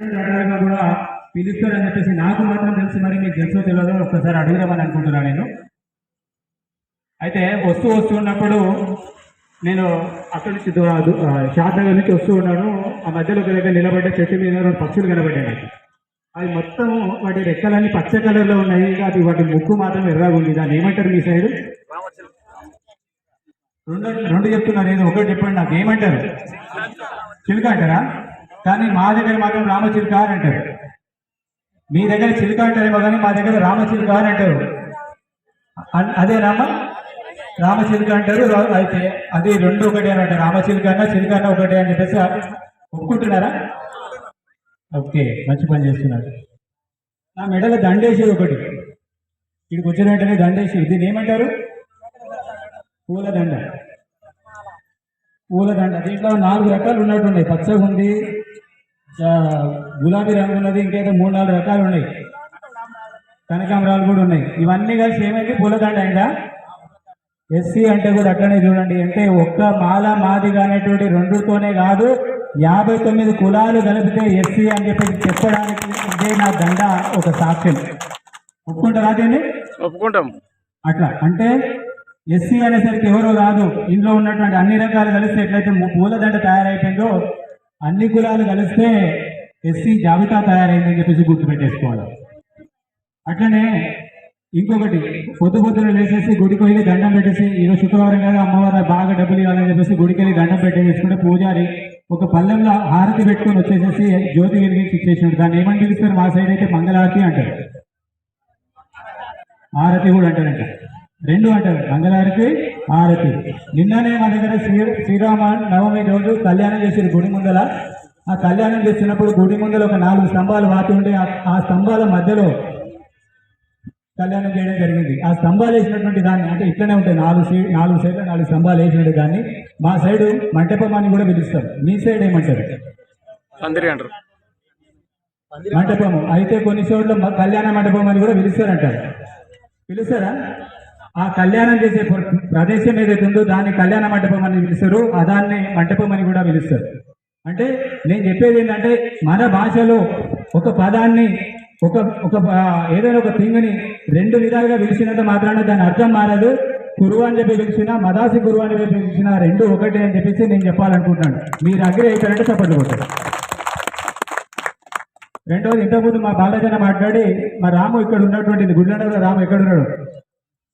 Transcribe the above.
రకాలుగా కూడా పిలుస్తారని చెప్పేసి నాకు మాత్రం తెలుసు, మరి మీకు తెలుసో తెలియదో ఒక్కసారి అడుగుదామని అనుకుంటున్నాను నేను. అయితే వస్తున్నప్పుడు నేను అక్కడి నుంచి షాద్ నగర్ నుంచి వస్తూ ఉన్నాను. ఆ మధ్యలో ఒక దగ్గర నిలబడ్డ చెట్టు మీద రెండు పక్షులు కనబడ్డాయి నాకు. అవి మొత్తం వాటి రెక్కలన్నీ పచ్చ కలర్లో ఉన్నాయి, అది వాటి ముక్కు మాత్రం ఎర్రగా ఉంది. దాన్ని ఏమంటారు మీ సైడ్? రెండు చెప్తున్నారు, ఏదో ఒకటి చెప్పండి నాకు. ఏమంటారు? చిలుక అంటారా? కానీ మా దగ్గర మాత్రం రామచిలుక అని అంటారు. మీ దగ్గర చిలుక అంటారేమో కానీ మా దగ్గర రామచిలుక అని అంటారు. అదే రామచిలుక అంటారు. అయితే అది రెండు ఒకటే అని అంటారు. రామచిలుక అన్న చిలుక అన్న ఒకటే అని చెప్పేసి ఒప్పుకుంటున్నారా? ఓకే, మంచి పని చేస్తున్నారు. నా మెడలో దండేసి ఒకటి, ఇక్కడికి వచ్చిన వెంటనే దండేసి, దీన్ని ఏమంటారు? పూలదండ. పూలదండ దీంట్లో 4 రకాలు ఉన్నట్టున్నాయి. పచ్చగా ఉంది, గులాబీ రంగు ఉన్నది, ఇంకేదో 3-4 రకాలు ఉన్నాయి. కనకాంబరాలు కూడా ఉన్నాయి. ఇవన్నీ కలిసి ఏమైంది? పూలదండ అయిందా? ఎస్సీ అంటే కూడా అట్లనే చూడండి. అంటే ఒక్క మాల మాదిగా అనేటువంటి రెండుతోనే కాదు, 59 కులాలు కలిపితే ఎస్సీ అని చెప్పి చెప్పడానికి ఇదే నా దండ ఒక సాక్ష్యం. ఒప్పుకుంటారా దీన్ని? ఒప్పుకుంటాం. అట్లా అంటే ఎస్సీ అనేసరికి ఎవరో కాదు, ఇంట్లో ఉన్నటువంటి అన్ని రకాలు కలిస్తే ఎట్లయితే పూలదండ తయారైపోయిందో అన్ని కులాలు కలిస్తే ఎస్సీ జాబితా తయారైందని చెప్పేసి గుర్తుపెట్టేసుకోవాలి. అట్లనే ఇంకొకటి, పొద్దున లేచేసి గుడికి వెళ్ళి దండం పెట్టేసి, ఈరోజు శుక్రవారం కదా అమ్మవారు బాగా డబ్బులు ఇవ్వాలని చెప్పేసి గుడికి వెళ్ళి దండం పెట్టేసుకుంటే పూజారి ఒక పళ్ళెంలో హారతి పెట్టుకొని వచ్చేసేసి జ్యోతి వెలిగించి ఇచ్చేసినట్టు దాన్ని ఏమని పిలుస్తారు? మా సైడ్ అయితే మంగళారతి అంటారు, హారతి కూడా అంటారంట. రెండు అంటారు, మంగళారతి, హారతి. నిన్ననే మా దగ్గర శ్రీరామ నవమి రోజు కళ్యాణం చేసారు గుడి ముందల. ఆ కళ్యాణం చేసినప్పుడు గుడి ముందర ఒక 4 స్తంభాలు వాటి ఉండి ఆ స్తంభాల మధ్యలో కళ్యాణం చేయడం జరిగింది. ఆ స్తంభాలు వేసినటువంటి దాన్ని, అంటే ఇట్లనే ఉంటాయి 4 సైడ్లో 4 స్తంభాలు వేసినట్టు దాన్ని మా సైడు మంటపం అని కూడా పిలుస్తారు. మీ సైడ్ ఏమంటారు? పందిరి అంటారు. మంటపము. అయితే కొన్ని చోట్ల కళ్యాణ మండపం అని కూడా పిలుస్తారంటారు. పిలుస్తారా? ఆ కళ్యాణం చేసే ప్రదేశం ఏదైతే ఉందో దాన్ని కళ్యాణ మండపం అని పిలుస్తారు, దాన్ని మంటపం అని కూడా పిలుస్తారు. అంటే నేను చెప్పేది ఏంటంటే, మన భాషలో ఒక పదాన్ని ఏదైనా ఒక థింగ్ని 2 విధాలుగా పిలిచినంత మాత్రాన దాని అర్థం మారదు. గురువు అని చెప్పి పిలిచినా, మదాసి గురువు అని చెప్పి పిలిచినా 2 ఒకటే అని చెప్పేసి నేను చెప్పాలనుకుంటున్నాను. మీరు అగ్రి అవుతారంటే చప్పట్లు కొట్టారు. రెండవది, ఇంతకుముందు మా బాలజన మాట్లాడి, మా రాము ఇక్కడ ఉన్నటువంటిది, గుడ్లండలో రాము ఎక్కడున్నాడు?